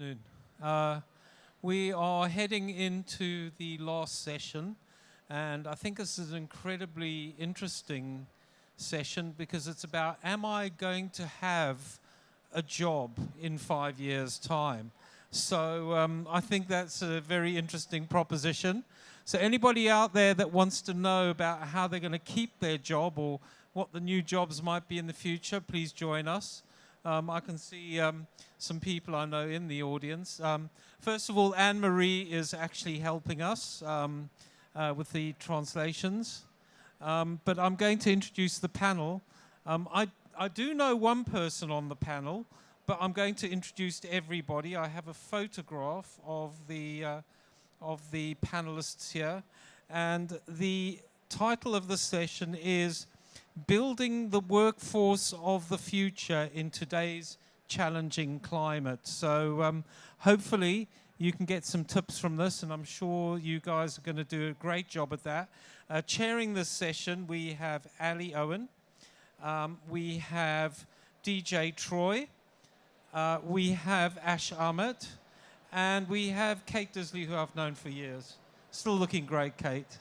afternoon. We are heading into the last session, and I think this is an incredibly interesting session because it's about, am I going to have a job in 5 years' time? So I think that's a very interesting proposition. So anybody out there that wants to know about how they're going to keep their job or what the new jobs might be in the future, please join us. I can see some people I know in the audience. First of all, Anne-Marie is actually helping us with the translations. But I'm going to introduce the panel. I do know one person on the panel, but I'm going to introduce everybody. I have a photograph of the panelists here. And the title of the session is Building the Workforce of the Future in Today's Challenging Climate. So hopefully you can get some tips from this, and I'm sure you guys are going to do a great job at that. Chairing this session, we have Ali Owen, we have DJ Troy, we have Ash Ahmed, and we have Kate Disley, who I've known for years. Still looking great, Kate.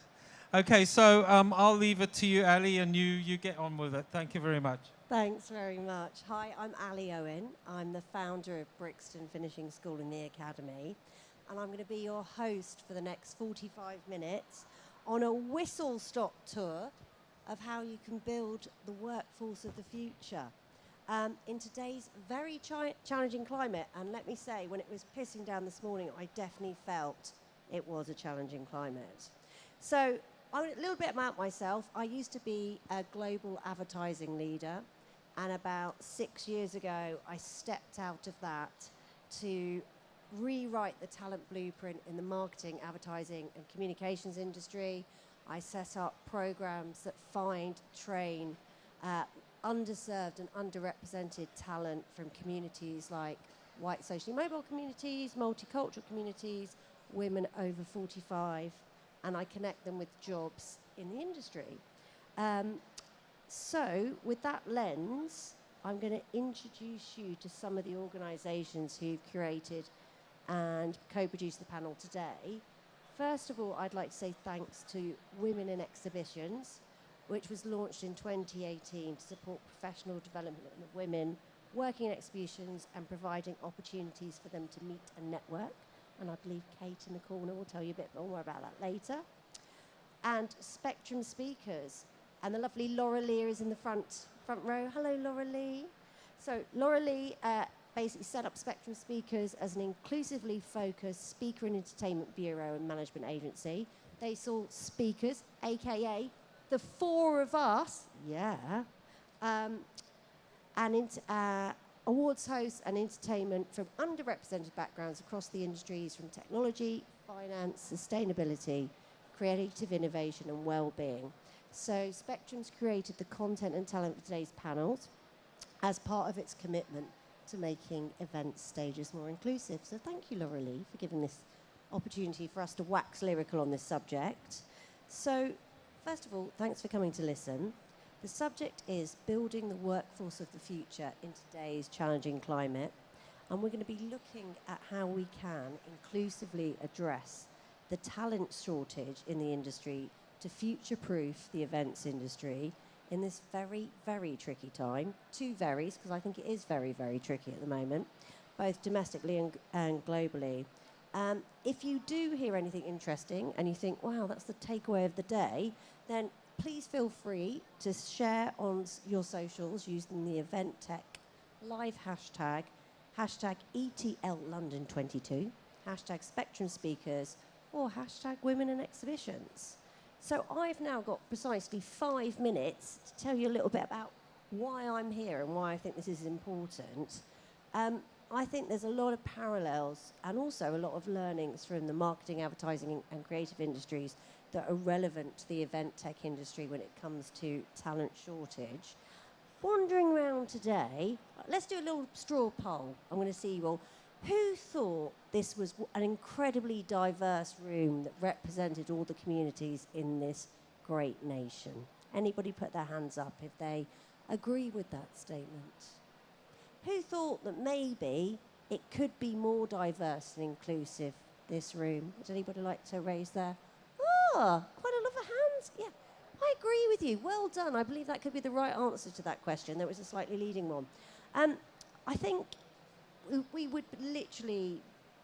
Okay, so I'll leave it to you, Ali, and you get on with it. Thank you very much. Thanks very much. Hi, I'm Ali Owen. I'm the founder of Brixton Finishing School in the Academy, and I'm going to be your host for the next 45 minutes on a whistle-stop tour of how you can build the workforce of the future in today's very challenging climate. And let me say, when it was pissing down this morning, I definitely felt it was a challenging climate. So a little bit about myself. I used to be a global advertising leader, and about 6 years ago, I stepped out of that to rewrite the talent blueprint in the marketing, advertising, and communications industry. I set up programs that find, train underserved and underrepresented talent from communities like white socially mobile communities, multicultural communities, women over 45, and I connect them with jobs in the industry. So with that lens, I'm going to introduce you to some of the organisations who've curated and co-produced the panel today. First of all, I'd like to say thanks to Women in Exhibitions, which was launched in 2018 to support professional development of women working in exhibitions and providing opportunities for them to meet and network. And I believe Kate in the corner will tell you a bit more about that later. And Spectrum Speakers. And the lovely Laura Lee is in the front row. Hello, Laura Lee. So Laura Lee basically set up Spectrum Speakers as an inclusively focused speaker and entertainment bureau and management agency. They saw speakers, AKA the four of us, awards hosts and entertainment from underrepresented backgrounds across the industries from technology, finance, sustainability, creative innovation and well-being. So Spectrum's created the content and talent for today's panels as part of its commitment to making event stages more inclusive. So thank you, Laura Lee, for giving this opportunity for us to wax lyrical on this subject. So first of all, thanks for coming to listen. The subject is building the workforce of the future in today's challenging climate. And we're going to be looking at how we can inclusively address the talent shortage in the industry to future-proof the events industry in this very, very tricky time. Two verys, because I think it is very, very tricky at the moment, both domestically and globally. If you do hear anything interesting and you think, wow, that's the takeaway of the day, then please feel free to share on your socials using the Event Tech live hashtag ETL London 22, hashtag Spectrum Speakers, or hashtag Women in Exhibitions. So I've now got precisely 5 minutes to tell you a little bit about why I'm here and why I think this is important. I think there's a lot of parallels and also a lot of learnings from the marketing, advertising and creative industries that are relevant to the event tech industry when it comes to talent shortage. Wandering around today, let's do a little straw poll. I'm going to see you all. Who thought this was an incredibly diverse room that represented all the communities in this great nation? Anybody put their hands up if they agree with that statement? Who thought that maybe It could be more diverse and inclusive, this room. Would anybody like to raise their... Ah, quite a lot of hands. Yeah, I agree with you. Well done. I believe that could be the right answer to that question. There was a slightly leading one. I think we would literally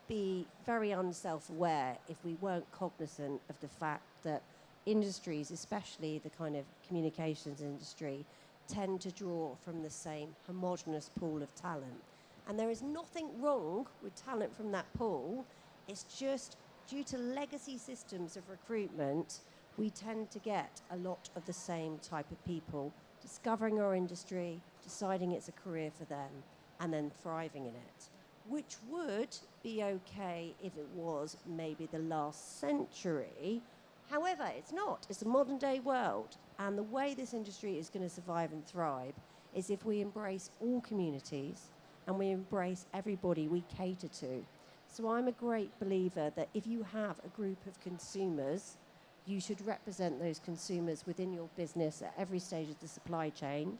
be very unself-aware if we weren't cognizant of the fact that industries, especially the kind of communications industry, tend to draw from the same homogenous pool of talent. And there is nothing wrong with talent from that pool. It's just due to legacy systems of recruitment, we tend to get a lot of the same type of people discovering our industry, deciding it's a career for them, and then thriving in it, which would be okay if it was maybe the last century. However, it's not. It's a modern day world. And the way this industry is going to survive and thrive is if we embrace all communities and we embrace everybody we cater to. So I'm a great believer that if you have a group of consumers, you should represent those consumers within your business at every stage of the supply chain,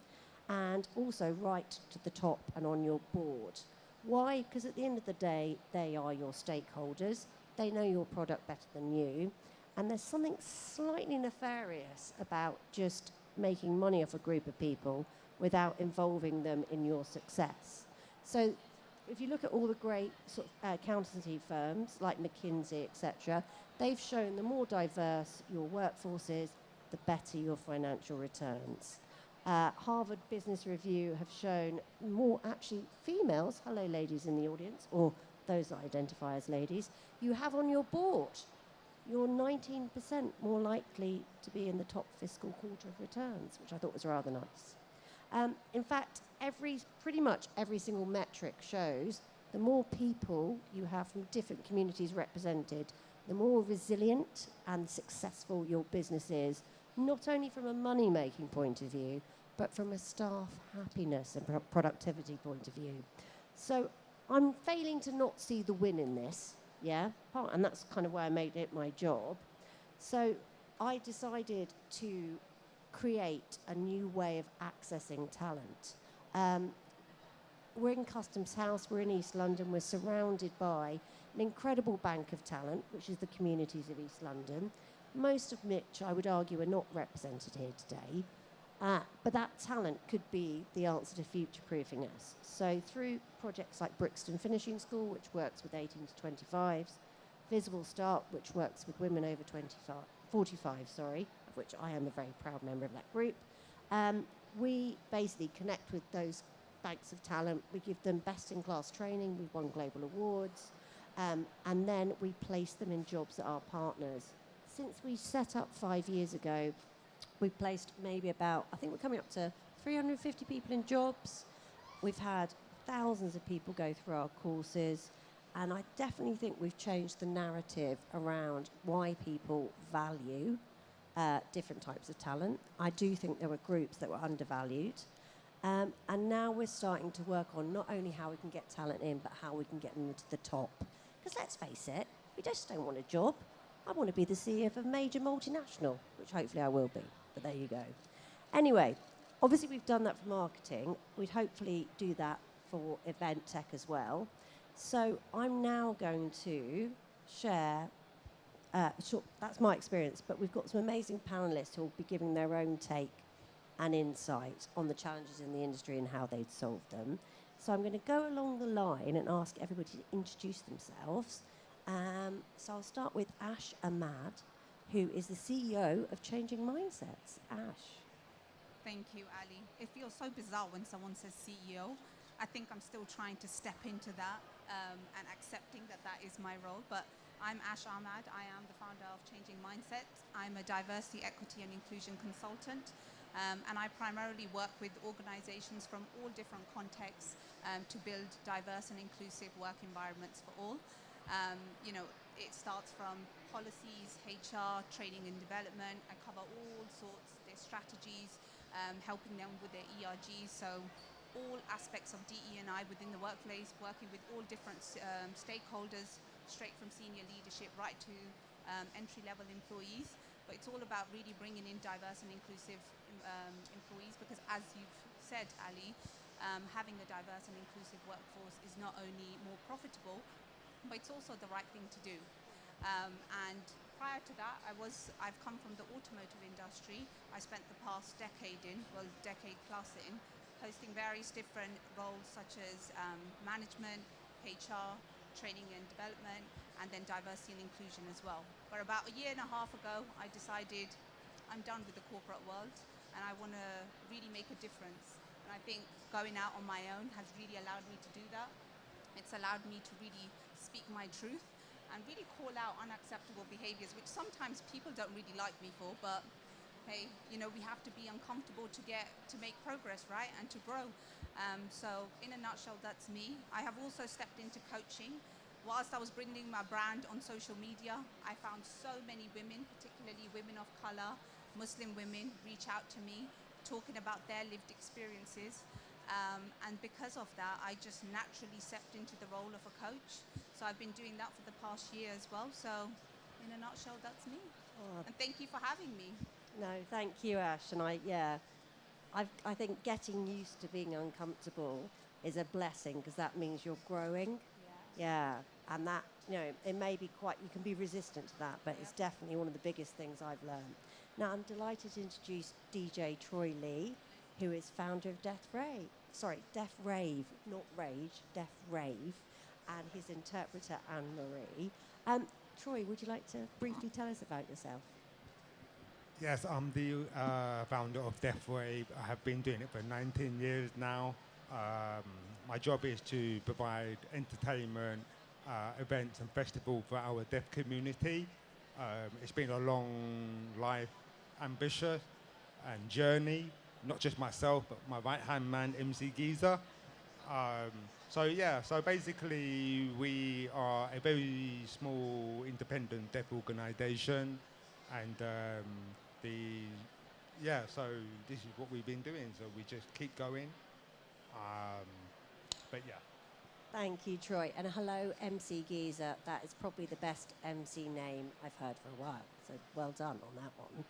and also right to the top and on your board. Why? Because at the end of the day, they are your stakeholders. They know your product better than you. And there's something slightly nefarious about just making money off a group of people without involving them in your success. So if you look at all the great sort of accountancy firms like McKinsey, etc., they've shown the more diverse your workforce is, the better your financial returns. Harvard Business Review have shown more actually females, hello ladies in the audience, or those that identify as ladies, you have on your board. You're 19% more likely to be in the top fiscal quarter of returns, which I thought was rather nice. In fact, pretty much every single metric shows the more people you have from different communities represented, the more resilient and successful your business is, not only from a money-making point of view, but from a staff happiness and productivity point of view. So I'm failing to not see the win in this, yeah? And that's kind of why I made it my job. So I decided to create a new way of accessing talent. We're in Customs House, we're in East London, we're surrounded by an incredible bank of talent, which is the communities of East London, most of which I would argue are not represented here today. But that talent could be the answer to future-proofing us. So through projects like Brixton Finishing School, which works with 18 to 25s, Visible Start, which works with women over 45, of which I am a very proud member of that group, we basically connect with those banks of talent. We give them best-in-class training. We've won global awards. And then we place them in jobs at our partners. Since we set up 5 years ago, we've placed maybe about, I think we're coming up to 350 people in jobs. We've had thousands of people go through our courses. And I definitely think we've changed the narrative around why people value different types of talent. I do think there were groups that were undervalued. And now we're starting to work on not only how we can get talent in, but how we can get them to the top. Because let's face it, we just don't want a job. I want to be the CEO of a major multinational, which hopefully I will be, but there you go. Anyway, obviously we've done that for marketing. We'd hopefully do that for event tech as well. So I'm now going to share, that's my experience, but we've got some amazing panelists who will be giving their own take and insight on the challenges in the industry and how they'd solve them. So I'm going to go along the line and ask everybody to introduce themselves. So I'll start with Ash Ahmad, who is the CEO of Changing Mindsets. Ash. Thank you, Ali. It feels so bizarre when someone says CEO. I think I'm still trying to step into that and accepting that that is my role. But I'm Ash Ahmad. I am the founder of Changing Mindsets. I'm a diversity, equity, and inclusion consultant. And I primarily work with organizations from all different contexts to build diverse and inclusive work environments for all. It starts from policies, HR, training and development. I cover all sorts, their strategies, helping them with their ERGs. So all aspects of DE&I within the workplace, working with all different stakeholders, straight from senior leadership right to entry-level employees. But it's all about really bringing in diverse and inclusive employees, because as you've said, Ali, having a diverse and inclusive workforce is not only more profitable, but it's also the right thing to do. And prior to that, I've come from the automotive industry. I spent the past decade plus hosting various different roles such as management, HR, training and development, and then diversity and inclusion as well. But about a year and a half ago, I decided I'm done with the corporate world and I want to really make a difference. And I think going out on my own has really allowed me to do that. It's allowed me to really speak my truth and really call out unacceptable behaviors, which sometimes people don't really like me for, but hey, we have to be uncomfortable to make progress, right, and to grow. So in a nutshell, that's me. I have also stepped into coaching. Whilst I was bringing my brand on social media, I found so many women, particularly women of color, Muslim women, reach out to me, talking about their lived experiences. And because of that, I just naturally stepped into the role of a coach. So I've been doing that for the past year as well. So in a nutshell, that's me. Oh. And thank you for having me. No, thank you, Ash. And I think getting used to being uncomfortable is a blessing because that means you're growing. Yeah. And that, it may be you can be resistant to that, but it's definitely one of the biggest things I've learned. Now, I'm delighted to introduce DJ Troy Lee, who is founder of Deaf Rave, not Rage, Deaf Rave, and his interpreter, Anne-Marie. Troy, would you like to briefly tell us about yourself? Yes, I'm the founder of Deaf Rave. I have been doing it for 19 years now. My job is to provide entertainment, events and festivals for our deaf community. It's been a long life ambition and journey, not just myself, but my right-hand man, MC Giza. So basically we are a very small independent deaf organization, and so this is what we've been doing, so we just keep going. But yeah. Thank you, Troy. And hello, MC Giza. That is probably the best MC name I've heard for a while, so well done on that one.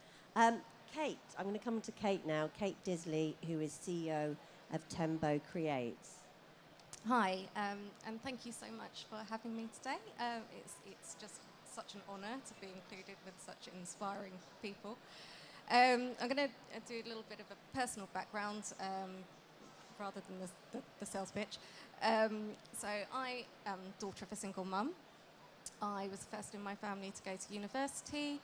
Kate, I'm going to come to Kate now. Kate Disley, who is CEO of Tembo Creates. Hi, and thank you so much for having me today. It's just such an honour to be included with such inspiring people. I'm going to do a little bit of a personal background rather than the sales pitch. So I am daughter of a single mum. I was the first in my family to go to university.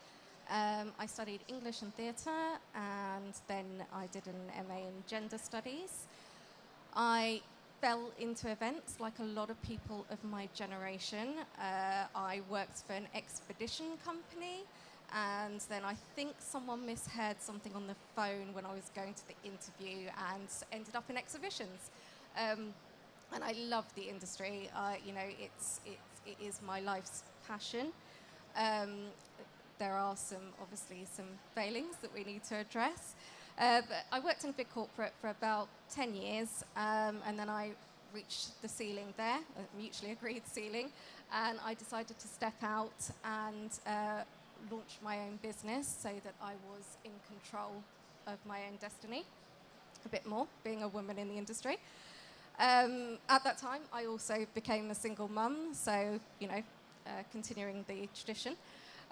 I studied English and theatre, and then I did an MA in gender studies. I fell into events like a lot of people of my generation. I worked for an expedition company, and then I think someone misheard something on the phone when I was going to the interview and ended up in exhibitions. And I love the industry. It is my life's passion. There are obviously some failings that we need to address. But I worked in a big corporate for about 10 years, and then I reached the ceiling there, a mutually agreed ceiling, and I decided to step out and launch my own business so that I was in control of my own destiny a bit more, being a woman in the industry. At that time, I also became a single mum, so, continuing the tradition.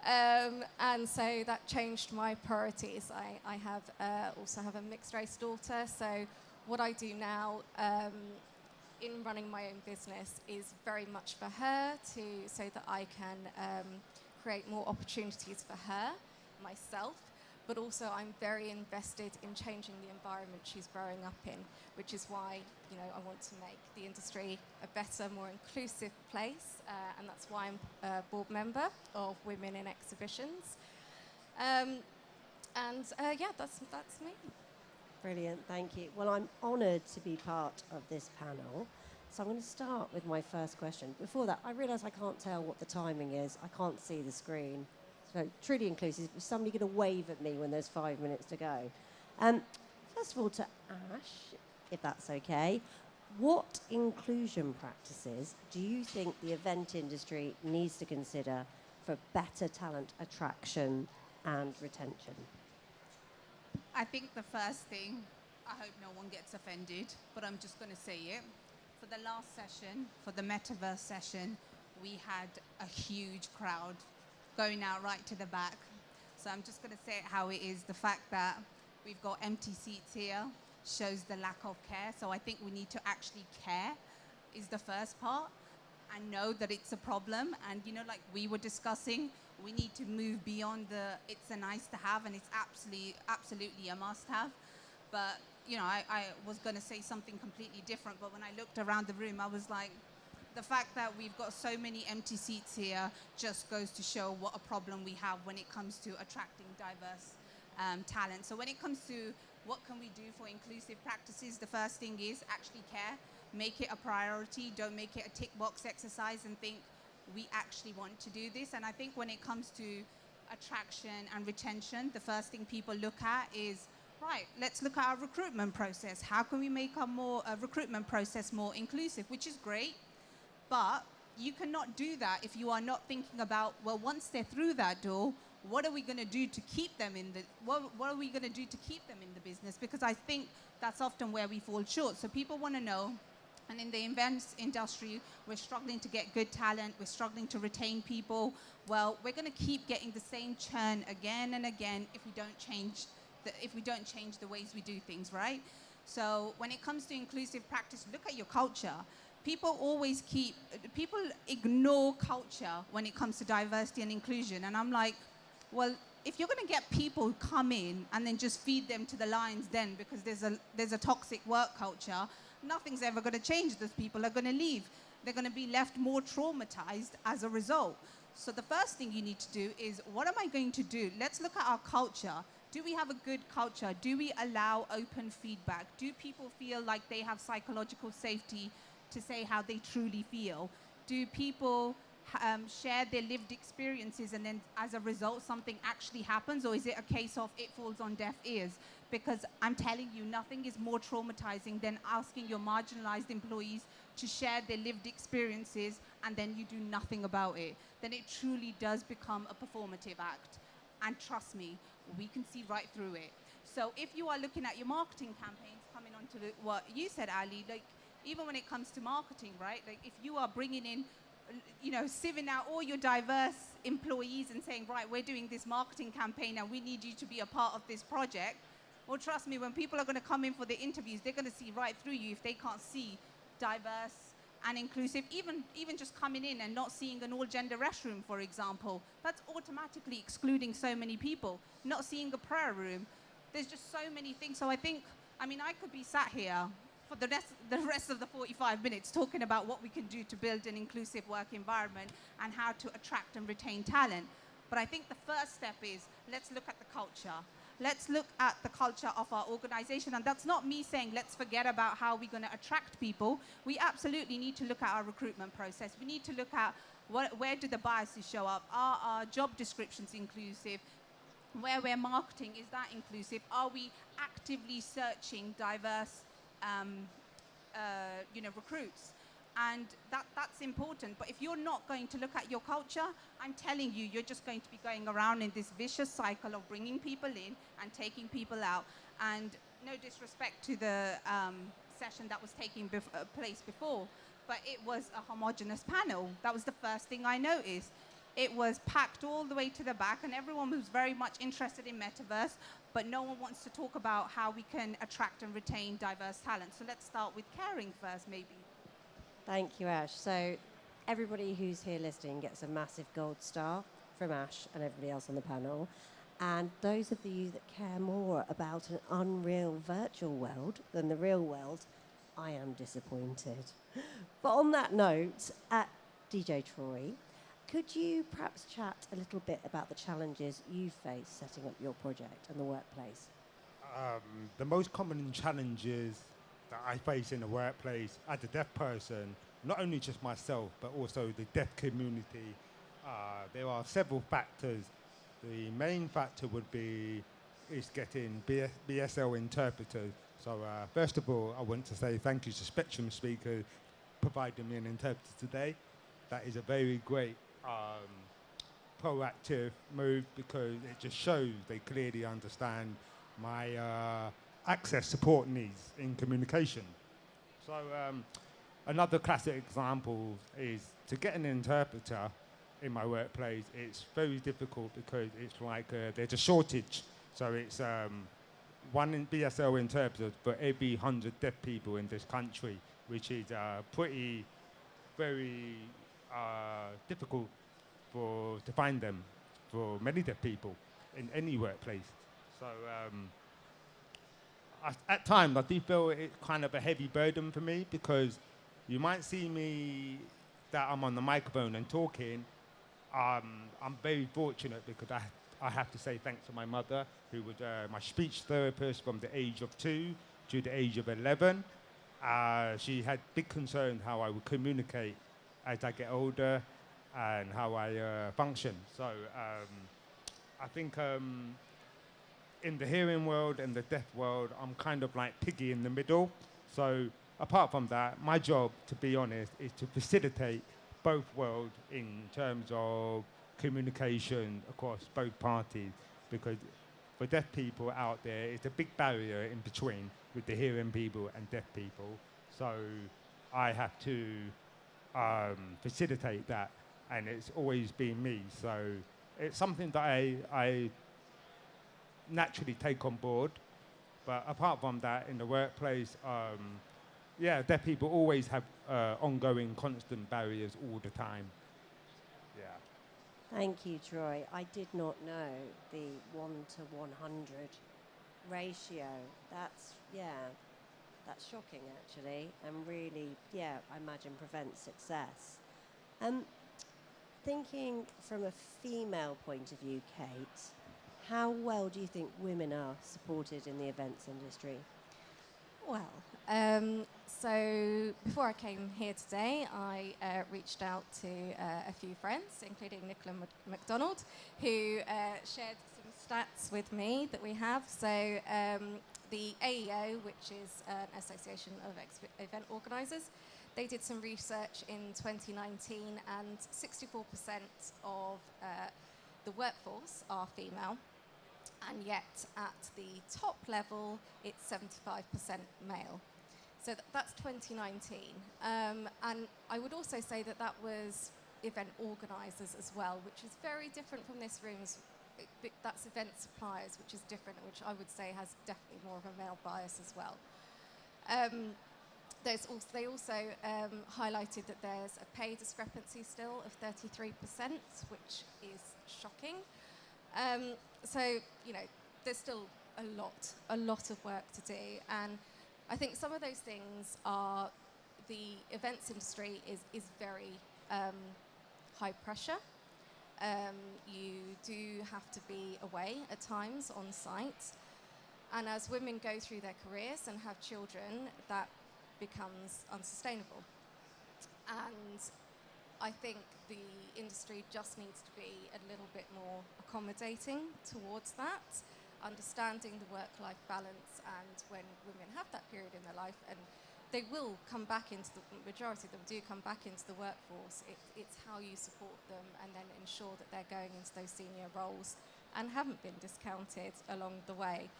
And so that changed my priorities. I also have a mixed race daughter, so what I do now in running my own business is very much for her, so that I can create more opportunities for her, myself, but also I'm very invested in changing the environment she's growing up in, which is why I want to make the industry a better, more inclusive place, and that's why I'm a board member of Women in Exhibitions. That's me. Brilliant, thank you. Well, I'm honoured to be part of this panel. So I'm going to start with my first question. Before that, I realise I can't tell what the timing is. I can't see the screen. So truly inclusive. Is somebody going to wave at me when there's 5 minutes to go? First of all, to Ash, if that's okay, what inclusion practices do you think the event industry needs to consider for better talent attraction and retention? I think the first thing I hope no one gets offended, but I'm just going to say it. For the last session, for the metaverse session, we had a huge crowd going out right to the back. So I'm just going to say it how it is. The fact that we've got empty seats here shows the lack of care. So I think we need to actually care is the first part and know that it's a problem. And, you know, like we were discussing, we need to move beyond the it's a nice to have and it's absolutely a must have. But, you know, I was going to say something completely different. But when I looked around the room, I was like, the fact that we've got so many empty seats here just goes to show what a problem we have when it comes to attracting diverse talent. So when it comes to what can we do for inclusive practices, the first thing is actually care, make it a priority, don't make it a tick box exercise and think we actually want to do this. And I think when it comes to attraction and retention, the first thing people look at is, right, let's look at our recruitment process. How can we make our recruitment process more inclusive, which is great. But you cannot do that if you are not thinking about, well, once they're through that door, what are we going to do to keep them in the what are we going to do to keep them in the business? Because I think that's often where we fall short. So people want to know, and in the events industry, we're struggling to get good talent, we're struggling to retain people. Well, we're going to keep getting the same churn again and again if we don't change the ways we do things, right? So when it comes to inclusive practice, look at your culture. People ignore culture when it comes to diversity and inclusion. And I'm like, well, if you're going to get people come in and then just feed them to the lions then because there's a toxic work culture, nothing's ever going to change. Those people are going to leave. They're going to be left more traumatized as a result. So the first thing you need to do is, what am I going to do? Let's look at our culture. Do we have a good culture? Do we allow open feedback? Do people feel like they have psychological safety to say how they truly feel? Do people share their lived experiences and then as a result something actually happens? Or is it a case of it falls on deaf ears? Because I'm telling you, nothing is more traumatizing than asking your marginalized employees to share their lived experiences and then you do nothing about it. Then it truly does become a performative act. And trust me, we can see right through it. So if you are looking at your marketing campaigns, coming on to what you said, Ali, like even when it comes to marketing, right? Like if you are bringing in, you know, sieving out all your diverse employees and saying, right, we're doing this marketing campaign and we need you to be a part of this project. Well, trust me, when people are going to come in for the interviews, they're going to see right through you if they can't see diverse and inclusive. Even just coming in and not seeing an all-gender restroom, for example, that's automatically excluding so many people. Not seeing a prayer room. There's just so many things. So I think, I mean, I could be sat here for the rest of the 45 minutes talking about what we can do to build an inclusive work environment and how to attract and retain talent. But I think the first step is, let's look at the culture. Let's look at the culture of our organization. And that's not me saying, let's forget about how we're going to attract people. We absolutely need to look at our recruitment process. We need to look at where do the biases show up? Are our job descriptions inclusive? Where we're marketing, is that inclusive? Are we actively searching diverse recruits? And that's important. But if you're not going to look at your culture, I'm telling you, you're just going to be going around in this vicious cycle of bringing people in and taking people out. And no disrespect to the session that was taking place before, but it was a homogenous panel. That was the first thing I noticed. It was packed all the way to the back and everyone was very much interested in metaverse, but no one wants to talk about how we can attract and retain diverse talent. So let's start with caring first, maybe. Thank you, Ash. So everybody who's here listening gets a massive gold star from Ash and everybody else on the panel. And those of you that care more about an unreal virtual world than the real world, I am disappointed. But on that note, DJ Troy, could you perhaps chat a little bit about the challenges you face setting up your project and the workplace? The most common challenges that I face in the workplace as a deaf person, not only just myself, but also the deaf community, there are several factors. The main factor would be getting BSL interpreters. So first of all, I want to say thank you to Spectrum Speaker providing me an interpreter today. That is a very great proactive move because it just shows they clearly understand my access support needs in communication. So another classic example is to get an interpreter in my workplace. It's very difficult because it's like there's a shortage. So it's one BSL interpreter for every 100 deaf people in this country, which is pretty, very difficult to find them for many deaf people in any workplace. So at times I do feel it's kind of a heavy burden for me, because you might see me that I'm on the microphone and talking. I'm very fortunate because I have to say thanks to my mother, who was my speech therapist from the age of 2 to the age of 11. She had big concern how I would communicate as I get older and how I function. So I think in the hearing world and the deaf world, I'm kind of like piggy in the middle. So apart from that, my job, to be honest, is to facilitate both worlds in terms of communication across both parties, because for deaf people out there, it's a big barrier in between with the hearing people and deaf people. So I have to facilitate that, and it's always been me. So it's something that I naturally take on board. But apart from that, in the workplace, yeah, deaf people always have ongoing, constant barriers all the time. Yeah. Thank you, Troy. I did not know the 1 to 100 ratio. That's shocking, actually, and really, yeah, I imagine prevents success. Thinking from a female point of view, Kate, how well do you think women are supported in the events industry? Well, so before I came here today, I reached out to a few friends, including Nicola MacDonald, who shared some stats with me that we have. So the AEO, which is an association of event organisers, they did some research in 2019, and 64% of the workforce are female. And yet, at the top level, it's 75% male. So that's 2019. And I would also say that that was event organisers as well, which is very different from this room's. That's event suppliers, which is different, which I would say has definitely more of a male bias as well. They also highlighted that there's a pay discrepancy still of 33%, which is shocking. So, you know, there's still a lot of work to do. And I think some of those things are, the events industry is very high pressure. You do have to be away at times on site. And as women go through their careers and have children, that becomes unsustainable. And I think the industry just needs to be a little bit more accommodating towards that, understanding the work-life balance, and when women have that period in their life, and they will come back into the majority of them do come back into the workforce. It's how you support them and then ensure that they're going into those senior roles and haven't been discounted along the way.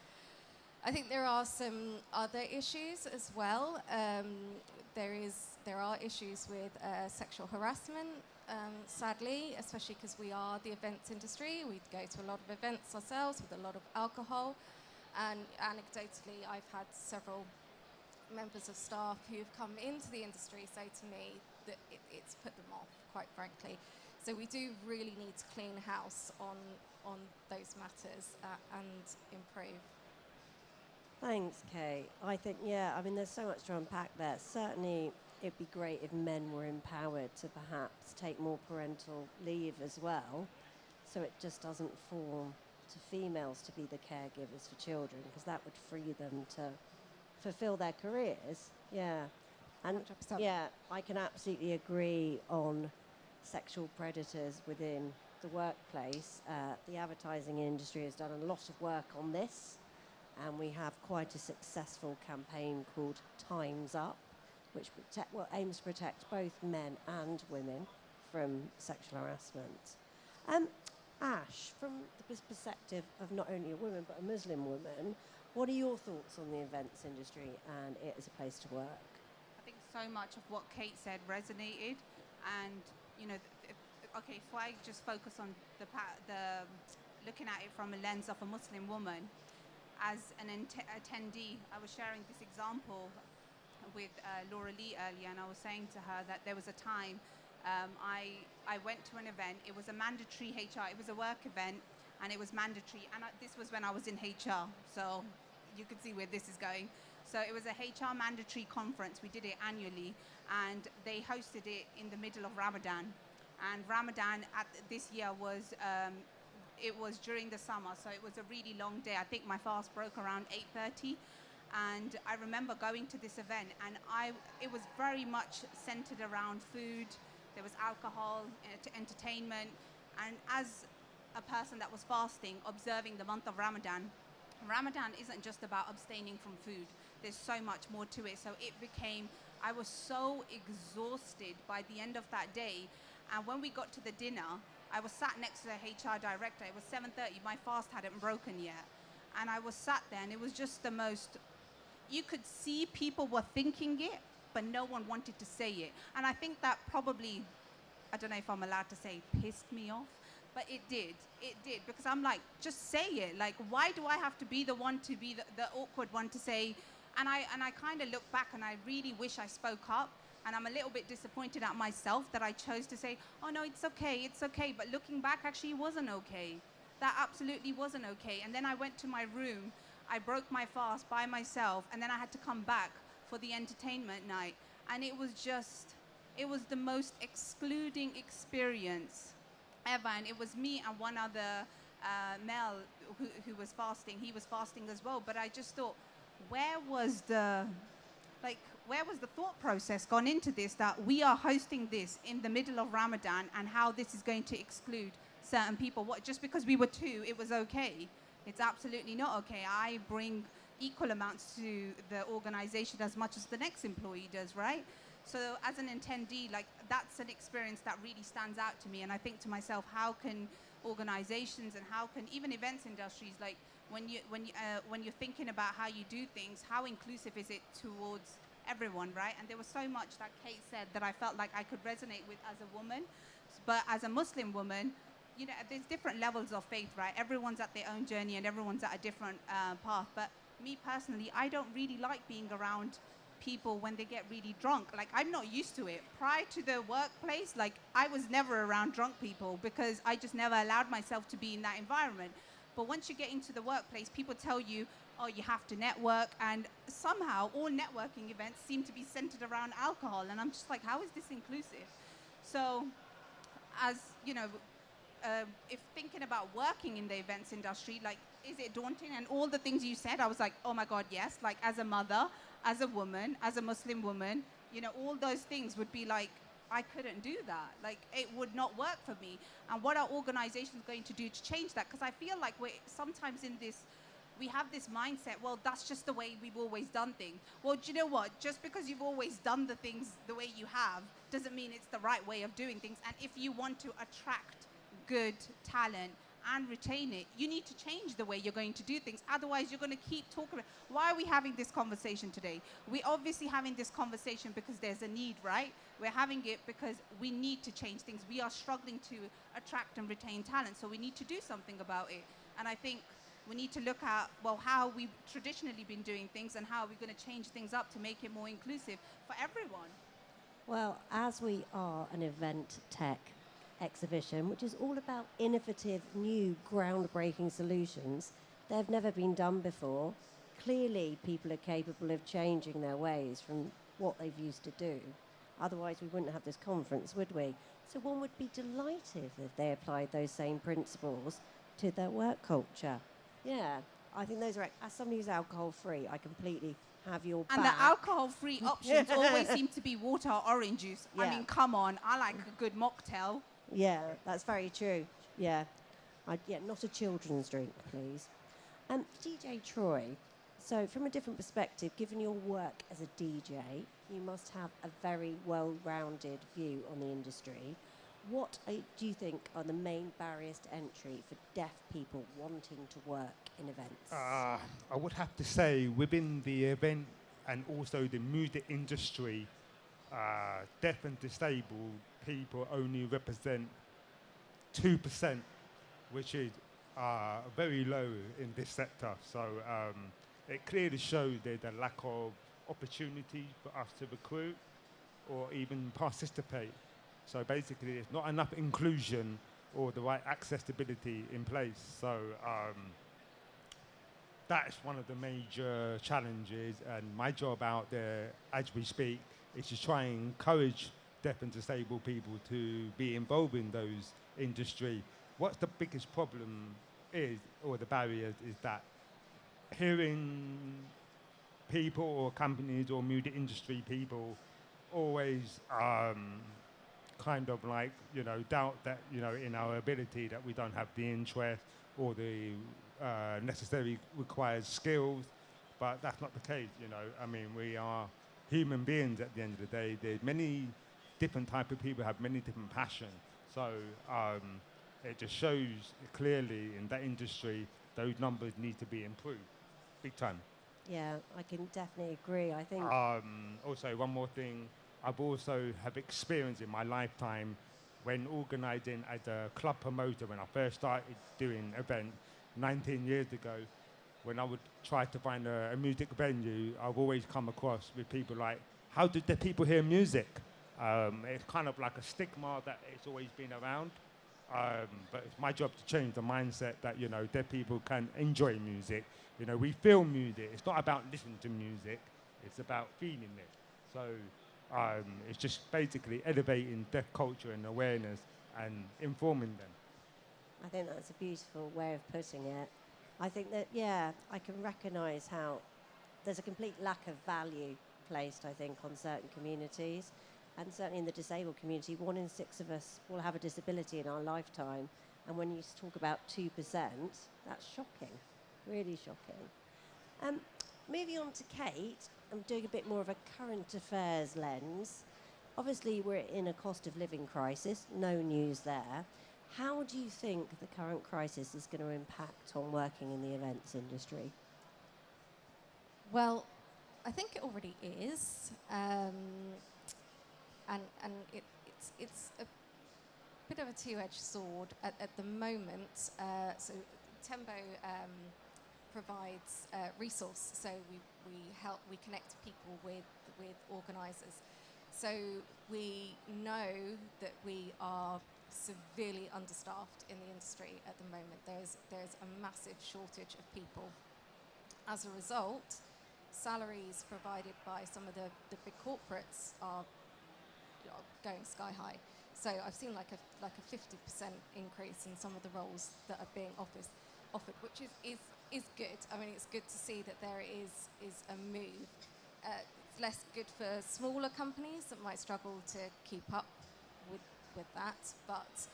I think there are some other issues as well. There are issues with sexual harassment, sadly, especially because we are the events industry. We go to a lot of events ourselves with a lot of alcohol. And anecdotally, I've had several members of staff who've come into the industry say to me that it's put them off, quite frankly. So we do really need to clean house on those matters and improve. Thanks, Kate. I think, yeah, I mean, there's so much to unpack there. Certainly, it'd be great if men were empowered to perhaps take more parental leave as well, so it just doesn't fall to females to be the caregivers for children, because that would free them to fulfill their careers. Yeah. And 100%. yeah, I can absolutely agree on sexual predators within the workplace. The advertising industry has done a lot of work on this, and we have quite a successful campaign called Time's Up, which aims to protect both men and women from sexual harassment. Ash, from the perspective of not only a woman but a Muslim woman, What are your thoughts on the events industry and it as a place to work? I think so much of what Kate said resonated, and you know, okay, if I just focus on the looking at it from a lens of a Muslim woman, as an attendee, I was sharing this example with Laura Lee earlier, and I was saying to her that there was a time I went to an event. It was a mandatory HR. It was a work event, and it was mandatory. And this was when I was in HR, so you could see where this is going. So it was a HR mandatory conference. We did it annually, and they hosted it in the middle of Ramadan. And Ramadan this year was it was during the summer, so it was a really long day. I think my fast broke around 8:30. And I remember going to this event, and it was very much centered around food. There was alcohol, entertainment, and as a person that was fasting, observing the month of Ramadan, Ramadan isn't just about abstaining from food. There's so much more to it. So I was so exhausted by the end of that day. And when we got to the dinner, I was sat next to the HR director. It was 7:30. My fast hadn't broken yet. And I was sat there, and it was just the most, you could see people were thinking it, but no one wanted to say it. And I think that probably, I don't know if I'm allowed to say, pissed me off, but it did. It did, because I'm like, just say it. Like, why do I have to be the one to be the awkward one to say? And I kind of look back, and I really wish I spoke up. And I'm a little bit disappointed at myself that I chose to say, oh no, it's okay, it's okay. But looking back, actually, it wasn't okay. That absolutely wasn't okay. And then I went to my room. I broke my fast by myself, and then I had to come back for the entertainment night. And it was the most excluding experience ever. And it was me and one other male who was fasting. He was fasting as well. But I just thought, where was the thought process gone into this, that we are hosting this in the middle of Ramadan, and how this is going to exclude certain people? What, just because we were two, it was okay? It's absolutely not okay. I bring equal amounts to the organization as much as the next employee does, right? So as an attendee, like, that's an experience that really stands out to me. And I think to myself, how can organizations and how can even events industries, like, when you're thinking about how you do things, how inclusive is it towards everyone, right? And there was so much that Kate said that I felt like I could resonate with as a woman. But as a Muslim woman, you know, there's different levels of faith, right? Everyone's at their own journey, and everyone's at a different path. But me personally, I don't really like being around people when they get really drunk. Like, I'm not used to it. Prior to the workplace, like, I was never around drunk people because I just never allowed myself to be in that environment. But once you get into the workplace, people tell you, oh, you have to network, and somehow all networking events seem to be centered around alcohol. And I'm just like, how is this inclusive? So, as you know, if thinking about working in the events industry, like, is it daunting? And all the things you said, I was like, oh my God, yes. Like, as a mother, as a woman, as a Muslim woman, you know, all those things would be like, I couldn't do that. Like, it would not work for me. And what are organizations going to do to change that? Because I feel like we're sometimes in this, we have this mindset, well, that's just the way we've always done things. Well, do you know what? Just because you've always done the things the way you have doesn't mean it's the right way of doing things. And if you want to attract good talent and retain it, you need to change the way you're going to do things. Otherwise, you're going to keep talking about, why are we having this conversation today? We're obviously having this conversation because there's a need, right? We're having it because we need to change things. We are struggling to attract and retain talent, so we need to do something about it. And I think we need to look at, well, how we've traditionally been doing things and how we're going to change things up to make it more inclusive for everyone. Well, as we are an event tech exhibition, which is all about innovative, new, groundbreaking solutions that have never been done before, clearly people are capable of changing their ways from what they've used to do. Otherwise, we wouldn't have this conference, would we? So one would be delighted if they applied those same principles to their work culture. Yeah, I think those are, as somebody who's alcohol-free, I completely have your back. And the alcohol-free options always seem to be water or orange juice. Yeah. I mean, come on, I like a good mocktail. Yeah, that's very true. Yeah. Not a children's drink, please. DJ Troy, so from a different perspective, given your work as a DJ, you must have a very well-rounded view on the industry. Do you think are the main barriers to entry for deaf people wanting to work in events? I would have to say within the event and also the music industry, deaf and disabled people only represent 2%, which is very low in this sector. So it clearly shows there's a lack of opportunity for us to recruit or even participate. So basically, there's not enough inclusion or the right accessibility in place. So that's one of the major challenges. And my job out there, as we speak, is to try and encourage deaf and disabled people to be involved in those industry. What's the biggest problem is, or the barriers, is that hearing people or companies or music industry people always kind of like, doubt that, in our ability, that we don't have the interest or the necessary required skills. But that's not the case, I mean, we are human beings at the end of the day. There's many different type of people have many different passions. So it just shows clearly in that industry, those numbers need to be improved, big time. Yeah, I can definitely agree. I think Also, one more thing, I've also have experience in my lifetime when organising as a club promoter when I first started doing events 19 years ago. When I would try to find a music venue, I've always come across with people like, how did the people hear music? It's kind of like a stigma that it's always been around. But it's my job to change the mindset that, deaf people can enjoy music. We feel music. It's not about listening to music. It's about feeling it. So it's just basically elevating deaf culture and awareness and informing them. I think that's a beautiful way of putting it. I think that, yeah, I can recognise how there's a complete lack of value placed, I think, on certain communities. And certainly in the disabled community, 1 in 6 of us will have a disability in our lifetime. And when you talk about 2%, that's shocking, really shocking. Moving on to Kate, I'm doing a bit more of a current affairs lens. Obviously, we're in a cost of living crisis, no news there. How do you think the current crisis is going to impact on working in the events industry? Well, I think it already is. And it's a bit of a two-edged sword at the moment. So Tembo provides resource, so we connect people with organisers. So we know that we are severely understaffed in the industry at the moment. There's a massive shortage of people. As a result, salaries provided by some of the big corporates are going sky high. So I've seen like a 50% increase in some of the roles that are being offered, which is good. I mean, it's good to see that there is a move. It's less good for smaller companies that might struggle to keep up with that, but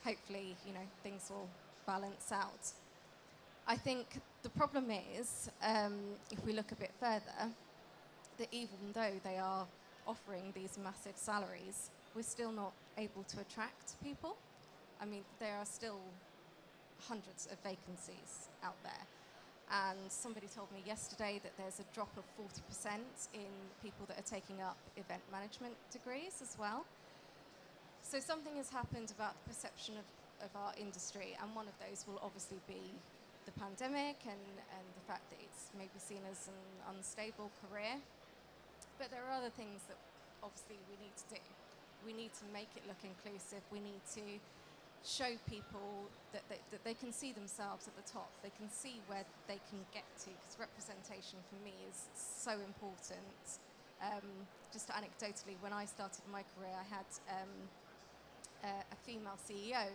hopefully, things will balance out. I think the problem is, if we look a bit further, that even though they are offering these massive salaries, we're still not able to attract people. I mean, there are still hundreds of vacancies out there. And somebody told me yesterday that there's a drop of 40% in people that are taking up event management degrees as well. So something has happened about the perception of our industry, and one of those will obviously be the pandemic and the fact that it's maybe seen as an unstable career. But there are other things that obviously we need to do. We need to make it look inclusive. We need to show people that they can see themselves at the top. They can see where they can get to, because representation for me is so important. Just anecdotally, when I started my career, I had a female CEO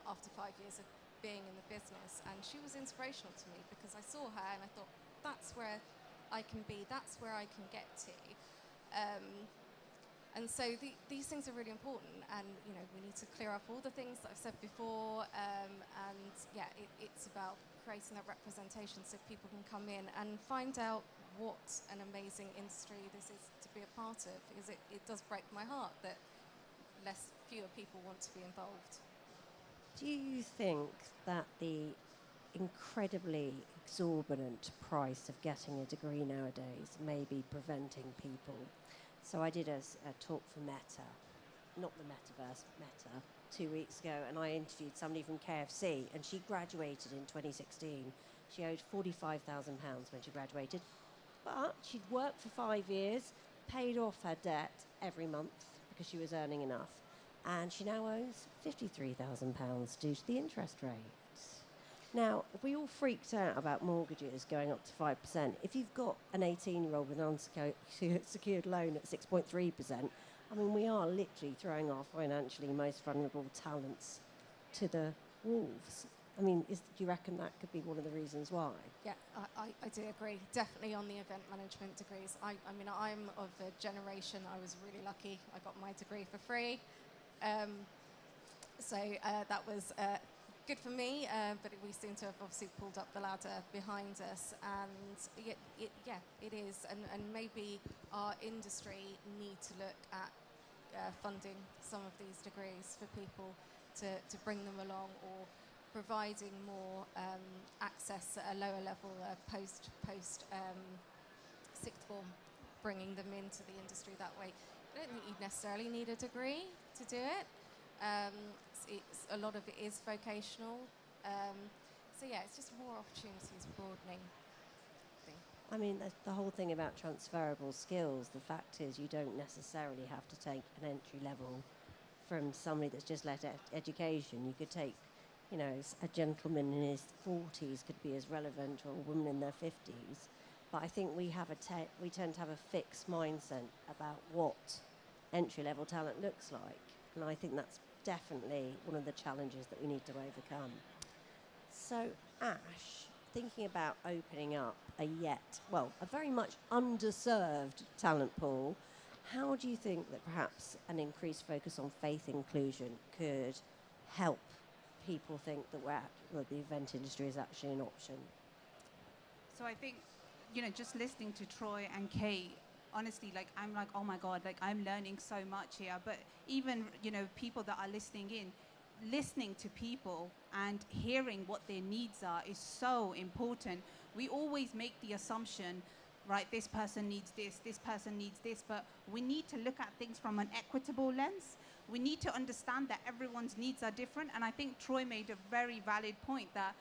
after 5 years of being in the business, and she was inspirational to me because I saw her and I thought, that's where I can be, that's where I can get to. And so these things are really important, and we need to clear up all the things that I've said before, and yeah, it's about creating that representation so people can come in and find out what an amazing industry this is to be a part of, because it does break my heart that fewer people want to be involved. Do you think that the incredibly exorbitant price of getting a degree nowadays may be preventing people? So I did a talk for Meta, not the metaverse, Meta, 2 weeks ago, and I interviewed somebody from KFC, and she graduated in 2016. She owed £45,000 when she graduated, but she'd worked for 5 years, paid off her debt every month because she was earning enough, and she now owes £53,000 due to the interest rates. Now, if we all freaked out about mortgages going up to 5%, if you've got an 18-year-old with an unsecured loan at 6.3%, I mean, we are literally throwing our financially most vulnerable talents to the wolves. I mean, do you reckon that could be one of the reasons why? Yeah, I do agree. Definitely on the event management degrees. I mean, I'm of a generation, I was really lucky. I got my degree for free. So that was good for me, but we seem to have obviously pulled up the ladder behind us. And it is. And maybe our industry need to look at funding some of these degrees for people to bring them along, or providing more access at a lower level, post sixth form, bringing them into the industry that way. I don't think you necessarily need a degree to do it. A lot of it is vocational. So yeah, it's just more opportunities, broadening. I mean, the whole thing about transferable skills, the fact is you don't necessarily have to take an entry level from somebody that's just left education. You could take, you know, a gentleman in his 40s could be as relevant, or a woman in their 50s. But I think we tend to have a fixed mindset about what entry-level talent looks like. And I think that's definitely one of the challenges that we need to overcome. So, Ash, thinking about opening up a very much underserved talent pool, how do you think that perhaps an increased focus on faith inclusion could help people think that the event industry is actually an option? So I think, just listening to Troy and Kate, honestly, I'm like, oh my God, I'm learning so much here. But even, people that are listening to people and hearing what their needs are is so important. We always make the assumption, right, this person needs this person needs this, but we need to look at things from an equitable lens. We need to understand that everyone's needs are different. And I think Troy made a very valid point that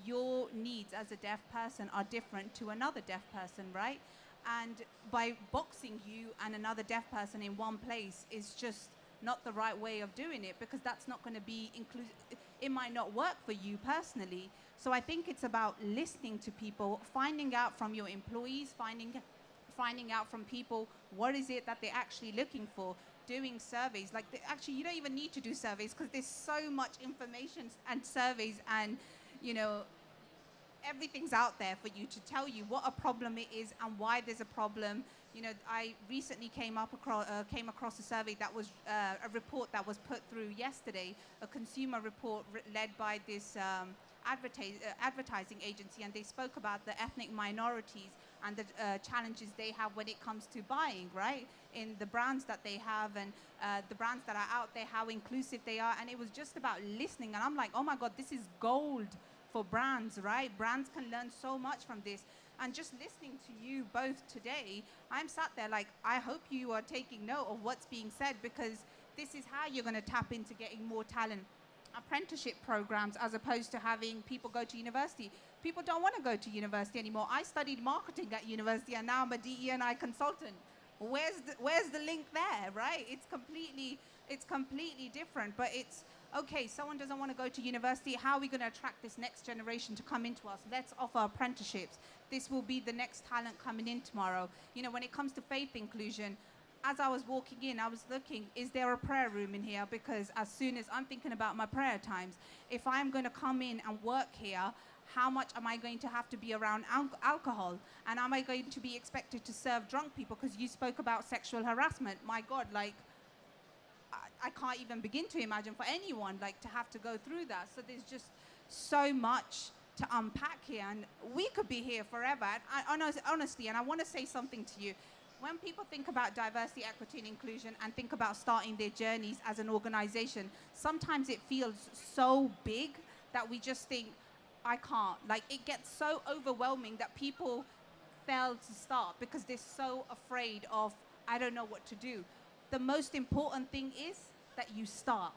your needs as a deaf person are different to another deaf person, right? And by boxing you and another deaf person in one place is just not the right way of doing it, because that's not going to be inclusive. It might not work for you personally. So I think it's about listening to people, finding out from your employees, finding out from people what is it that they're actually looking for, doing surveys. Actually, you don't even need to do surveys, because there's so much information and surveys and, everything's out there for you to tell you what a problem it is and why there's a problem. I recently came across a survey that was a report that was put through yesterday, a consumer report led by this advertising agency, and they spoke about the ethnic minorities and the challenges they have when it comes to buying, right? In the brands that they have and the brands that are out there, how inclusive they are. And it was just about listening. And I'm like, oh my God, this is gold for brands, right? Brands can learn so much from this. And just listening to you both today, I'm sat there like, I hope you are taking note of what's being said, because this is how you're going to tap into getting more talent. Apprenticeship programs, as opposed to having people go to university. People don't want to go to university anymore. I studied marketing at university, and now I'm a DE&I consultant. Where's the link there, right? It's completely different. But it's okay, someone doesn't want to go to university. How are we going to attract this next generation to come into us? Let's offer apprenticeships. This will be the next talent coming in tomorrow. When it comes to faith inclusion, as I was walking in, I was looking, is there a prayer room in here? Because as soon as I'm thinking about my prayer times, if I'm going to come in and work here, how much am I going to have to be around alcohol? And am I going to be expected to serve drunk people? Because you spoke about sexual harassment. My God, I can't even begin to imagine for anyone to have to go through that. So there's just so much to unpack here, and we could be here forever. And honestly, and I want to say something to you. when people think about diversity, equity, and inclusion and think about starting their journeys as an organization, sometimes it feels so big that we just think, I can't. Like, it gets so overwhelming that people fail to start because they're so afraid of, I don't know what to do. The most important thing is that you start.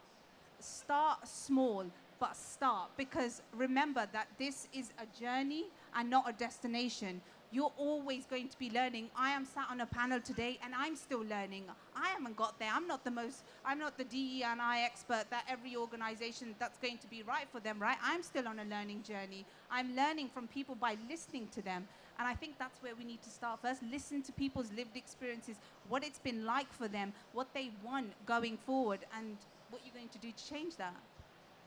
Start small, but start, because remember that this is a journey and not a destination. You're always going to be learning. I am sat on a panel today and I'm still learning. I haven't got there. I'm not the DE&I expert that every organization that's going to be right for them, right? I'm still on a learning journey. I'm learning from people by listening to them. And I think that's where we need to start first. Listen to people's lived experiences, what it's been like for them, what they want going forward, and what you're going to do to change that.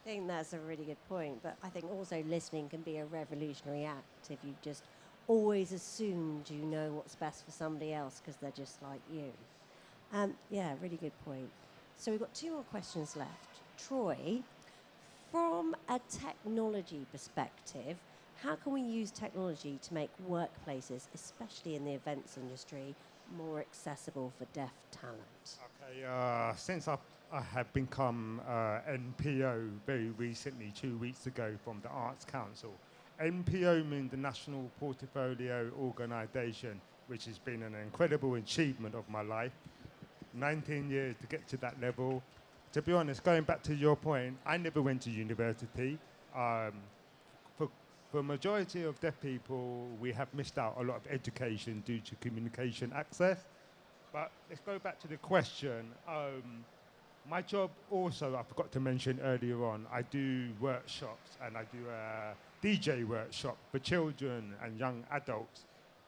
I think that's a really good point, but I think also listening can be a revolutionary act if you've just always assumed you know what's best for somebody else because they're just like you. Yeah, really good point. So we've got 2 more questions left. Troy, from a technology perspective, how can we use technology to make workplaces, especially in the events industry, more accessible for deaf talent? Okay, since I have become NPO very recently, 2 weeks ago, from the Arts Council. NPO means the National Portfolio Organisation, which has been an incredible achievement of my life. 19 years to get to that level. To be honest, going back to your point, I never went to university. For the majority of deaf people, we have missed out a lot of education due to communication access. But let's go back to the question. My job also, I forgot to mention earlier on, I do workshops and I do a DJ workshop for children and young adults.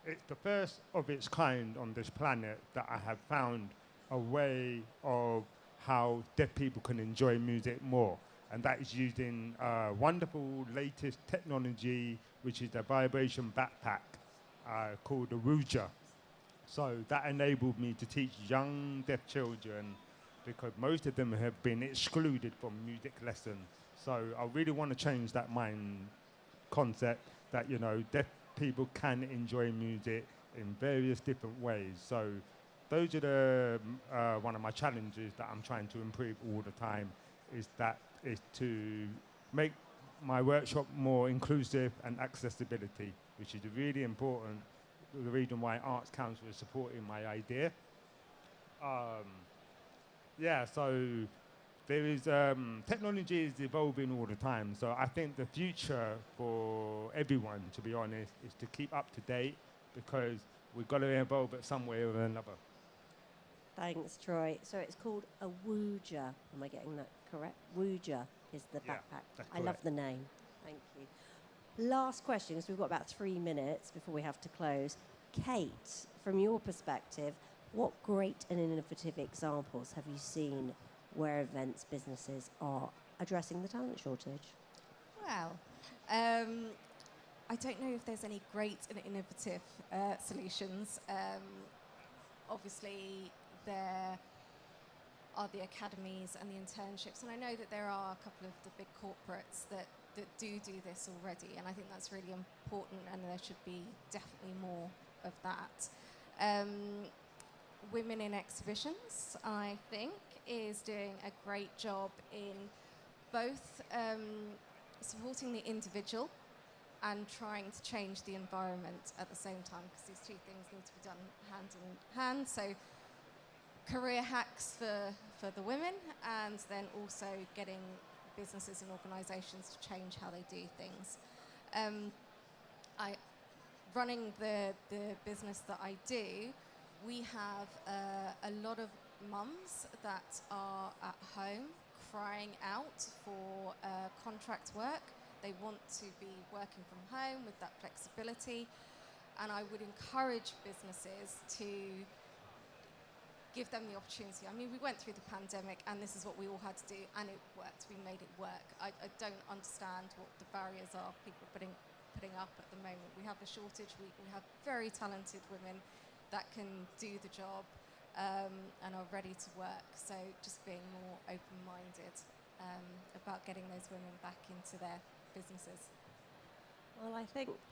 It's the first of its kind on this planet that I have found a way of how deaf people can enjoy music more. And that is using wonderful latest technology, which is a vibration backpack called the Ruja. So that enabled me to teach young deaf children, because most of them have been excluded from music lessons. So I really want to change that mind concept that, you know, deaf people can enjoy music in various different ways. So those are the one of my challenges that I'm trying to improve all the time, is to make my workshop more inclusive and accessibility, which is really important. The reason why Arts Council is supporting my idea. Yeah, so there is technology is evolving all the time. So I think the future for everyone, to be honest, is to keep up to date, because we've got to evolve it some way or another. Thanks, Troy. So it's called a Wooja. Am I getting that correct? Wooja is the Yeah, backpack. that's I love correct. the name. Thank you. Last question, because we've got about 3 minutes before we have to close. Kate, from your perspective, what great and innovative examples have you seen where events businesses are addressing the talent shortage? Well, I don't know if there's any great and innovative solutions. Obviously, there are the academies and the internships, and I know that there are a couple of the big corporates that do this already, and I think that's really important, and there should be definitely more of that. Women in Exhibitions, I think, is doing a great job in both supporting the individual and trying to change the environment at the same time, because these two things need to be done hand in hand. So career hacks for the women, and then also getting businesses and organisations to change how they do things. Running the business that I do, we have a lot of mums that are at home crying out for contract work. They want to be working from home with that flexibility, and I would encourage businesses to give them the opportunity. I mean, we went through the pandemic, and this is what we all had to do, and it worked. We made it work. I don't understand what the barriers are people putting up at the moment. We have a shortage. We have very talented women that can do the job and are ready to work. So just being more open-minded about getting those women back into their businesses. Well,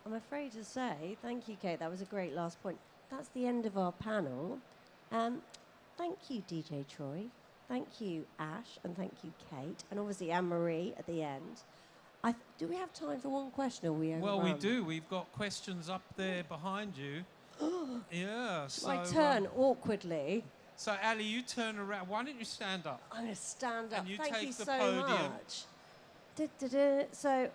I'm afraid to say, thank you, Kate, that was a great last point. that's the end of our panel. Thank you, DJ Troy. Thank you, Ash, and thank you, Kate, and obviously Anne-Marie at the end. Do we have time for one question, or are we overrun? Well, we do. We've got questions up there behind you. Yeah. So I turn awkwardly. So, Ali, you turn around. Why don't you stand up? I'm going to stand up. And you Thank take you the so podium. much. So,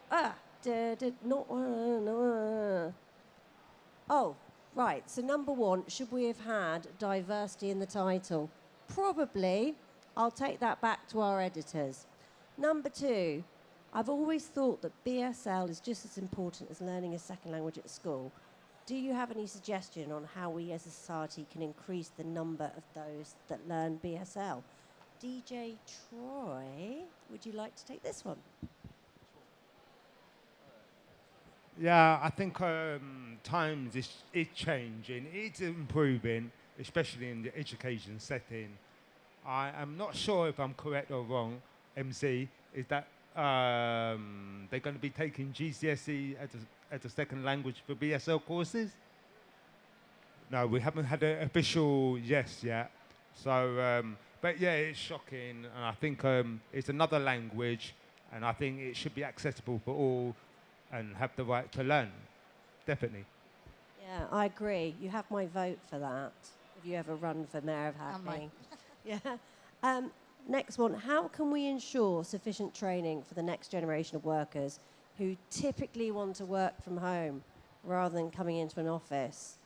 oh, right. So, number one, should we have had diversity in the title? Probably. I'll take that back to our editors. Number two, I've always thought that BSL is just as important as learning a second language at school. Do you have any suggestion on how we as a society can increase the number of those that learn BSL? DJ Troy, would you like to take this one? Yeah, I think times is changing. It's improving, especially in the education setting. I am not sure if I'm correct or wrong, MC, is that they're going to be taking GCSE as a second language for BSL courses? No, we haven't had an official yes yet. So, but yeah, it's shocking. And I think it's another language, and I think it should be accessible for all and have the right to learn. Definitely. Yeah, I agree. You have my vote for that. If you ever run for Mayor of Hackney. Yeah. Next one. How can we ensure sufficient training for the next generation of workers who typically want to work from home rather than coming into an office?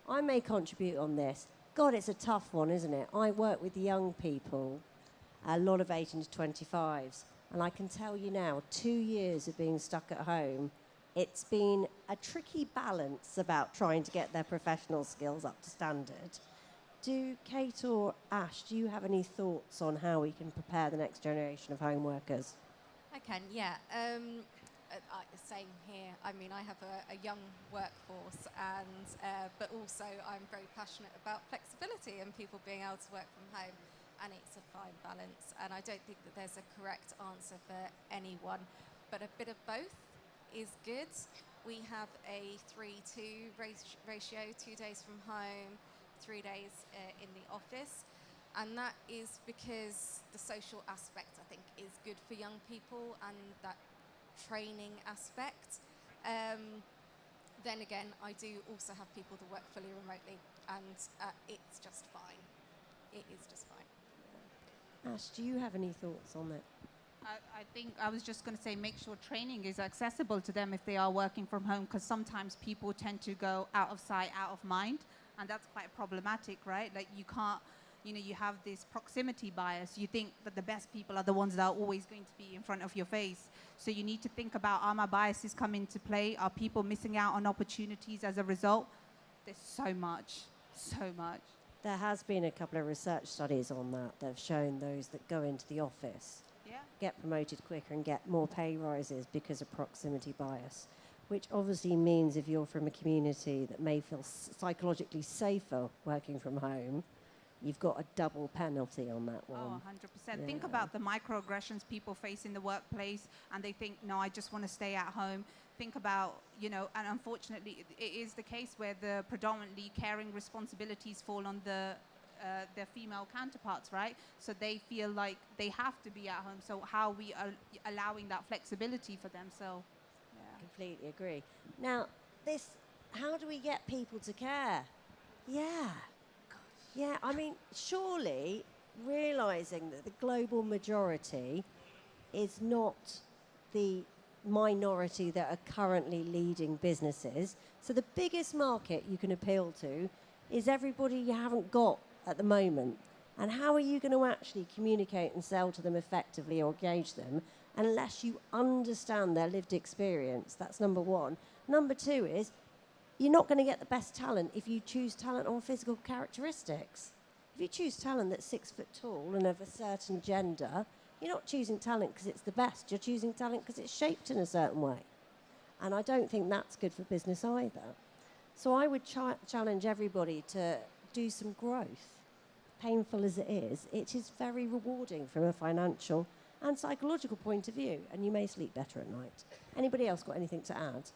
I may contribute on this. God, it's a tough one, isn't it? I work with young people, a lot of 18 to 25s, and I can tell you now, 2 years of being stuck at home, it's been a tricky balance about trying to get their professional skills up to standard. Do Kate or Ash, do you have any thoughts on how we can prepare the next generation of home workers? I can, yeah. Same here. I mean, I have a young workforce, and but also I'm very passionate about flexibility and people being able to work from home, and it's a fine balance. And I don't think that there's a correct answer for anyone, but a bit of both is good. We have a 3-2 ratio, 2 days from home, 3 days in the office. And that is because the social aspect, I think, is good for young people, and that training aspect. Then again, I do also have people that work fully remotely, and it's just fine. It is just fine. Ash, do you have any thoughts on that? I think I was just going to say, make sure training is accessible to them if they are working from home, because sometimes people tend to go out of sight, out of mind, and that's quite problematic, right? Like you can't, you have this proximity bias. You think that the best people are the ones that are always going to be in front of your face. So you need to think about, are my biases come into play? Are people missing out on opportunities as a result? There's so much. There has been a couple of research studies on that have shown those that go into the office get promoted quicker and get more pay rises because of proximity bias, which obviously means if you're from a community that may feel psychologically safer working from home, you've got a double penalty on that one. Oh, 100%. Yeah. Think about the microaggressions people face in the workplace, and they think, no, I just want to stay at home. Think about, and unfortunately, it is the case where the predominantly caring responsibilities fall on their female counterparts, right? So they feel like they have to be at home. So how we are allowing that flexibility for them? So, yeah. Completely agree. Now, how do we get people to care? Yeah, I mean, surely realising that the global majority is not the minority that are currently leading businesses. So the biggest market you can appeal to is everybody you haven't got at the moment. And how are you going to actually communicate and sell to them effectively or engage them unless you understand their lived experience? That's number one. Number two is, you're not going to get the best talent if you choose talent on physical characteristics. If you choose talent that's 6 foot tall and of a certain gender, you're not choosing talent because it's the best. You're choosing talent because it's shaped in a certain way. And I don't think that's good for business either. So I would challenge everybody to do some growth. Painful as it is very rewarding from a financial and psychological point of view, and you may sleep better at night. Anybody else got anything to add?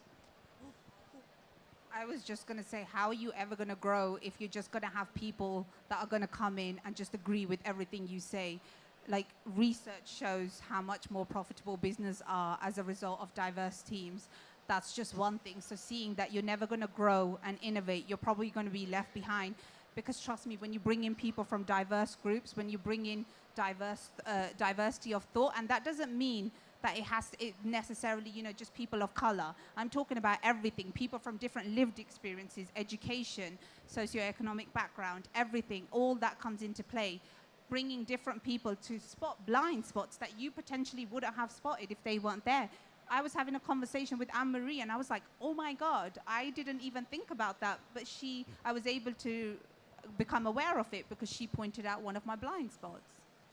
I was just going to say, how are you ever going to grow if you're just going to have people that are going to come in and just agree with everything you say? Like, research shows how much more profitable business are as a result of diverse teams. That's just one thing. So seeing that you're never going to grow and innovate, you're probably going to be left behind. Because trust me, when you bring in people from diverse groups, when you bring in diversity of thought, and that doesn't mean that it necessarily, just people of color. I'm talking about everything, people from different lived experiences, education, socioeconomic background, everything, all that comes into play. Bringing different people to spot blind spots that you potentially wouldn't have spotted if they weren't there. I was having a conversation with Anne-Marie and I was like, oh my God, I didn't even think about that. But I was able to become aware of it because she pointed out one of my blind spots.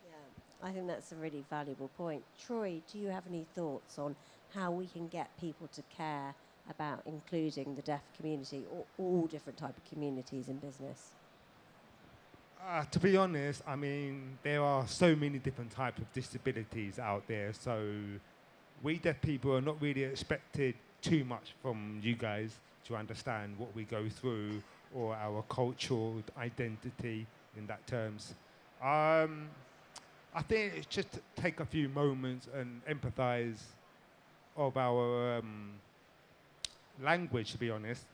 Yeah, I think that's a really valuable point. Troy, do you have any thoughts on how we can get people to care about including the deaf community or all different type of communities in business? To be honest, I mean, there are so many different types of disabilities out there, so we deaf people are not really expected too much from you guys to understand what we go through or our cultural identity in that terms. I think it's just to take a few moments and empathize of our language, to be honest.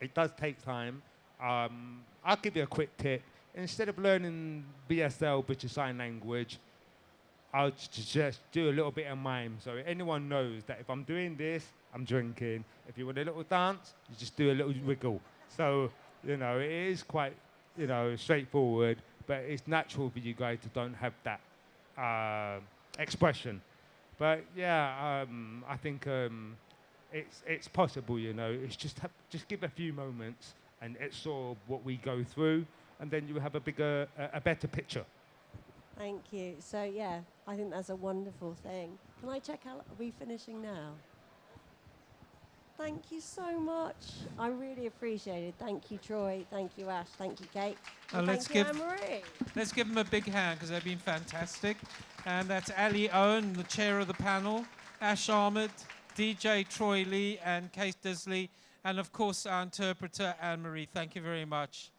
It does take time. I'll give you a quick tip. Instead of learning BSL, British Sign Language, I'll just do a little bit of mime. So anyone knows that if I'm doing this, I'm drinking. If you want a little dance, you just do a little wiggle. So, it is quite, straightforward, but it's natural for you guys to don't have that expression. But yeah, I think it's possible, It's just give a few moments and it's sort of what we go through. And then you have a better picture. Thank you. So, yeah, I think that's a wonderful thing. Can I check out, are we finishing now? Thank you so much. I really appreciate it. Thank you, Troy. Thank you, Ash. Thank you, Kate. And thank you, Anne-Marie. Let's give them a big hand because they've been fantastic. And that's Ali Owen, the chair of the panel, Ash Ahmed, DJ Troy Lee, and Kate Disley, and of course our interpreter, Anne-Marie. Thank you very much.